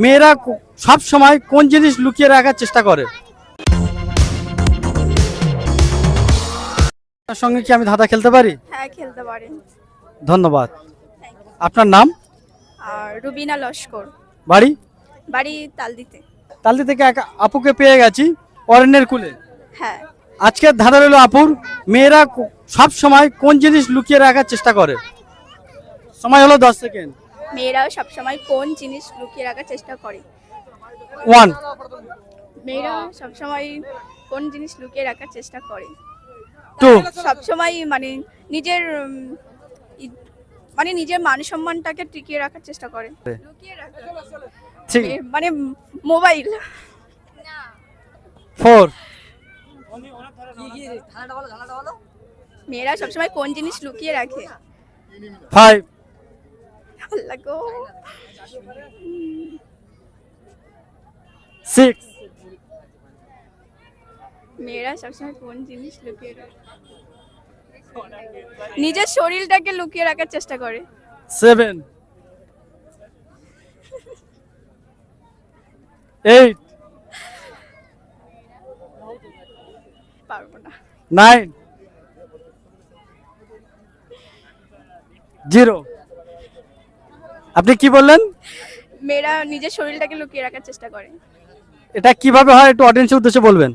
মেয়েরা সব সময় কোন জিনিস লুকিয়ে রাখার চেষ্টা করে? আপনার সঙ্গে কি আমি ধাঁধা খেলতে পারি? হ্যাঁ, খেলতে পারেন। ধন্যবাদ। আপনার নাম? আর রুবিনা লস্কর। বাড়ি? বাড়ি তালদিতে। তালদি থেকে এক আপুকে পেয়ে গেছি অরণ্যের কুলে। হ্যাঁ। আজকের ধাঁধা রইল আপুর, মেয়েরা সব সময় কোন জিনিস লুকিয়ে রাখার চেষ্টা করে? সময় হলো 10 সেকেন্ড। মেয়েরাও সবসময় কোন জিনিস লুকিয়ে রাখার চেষ্টা করে? 1 মেয়েরা সবসময় কোন জিনিস লুকিয়ে রাখার চেষ্টা করে? 2 সবসময় মানে নিজের নিজের মান সম্মানটাকে টিকিয়ে রাখার চেষ্টা করে। লুকিয়ে রাখা 3 মানে মোবাইল। 4 মেয়েরা সবসময় কোন জিনিস লুকিয়ে রাখে? 5 আল্লাহ গো। 6 মেয়েরা সবসময় কোন জিনিস লুকিয়ে রাখে? নিজের শরীরটাকে লুকিয়ে রাখার চেষ্টা করে। 7 8 পারবো না। 9 0 আপনি কি বললেন? মেয়েরা নিজের শরীরটাকে লুকিয়ে রাখার চেষ্টা করে। এটা কিভাবে হয় একটু অডিয়েন্সের উদ্দেশ্যে বলবেন।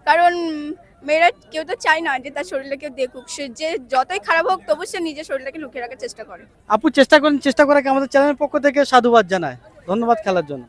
কারণ মেয়েরা কেউ তো চায় না যে তার শরীরটা কেউ দেখুক, সে যে যতই খারাপ হোক তবু সে নিজের শরীরটাকে লুকিয়ে রাখার চেষ্টা করে। আপু চেষ্টা করেন, চেষ্টা করাকে আমাদের চ্যানেলের পক্ষ থেকে সাধুবাদ জানায়। ধন্যবাদ খেলার জন্য।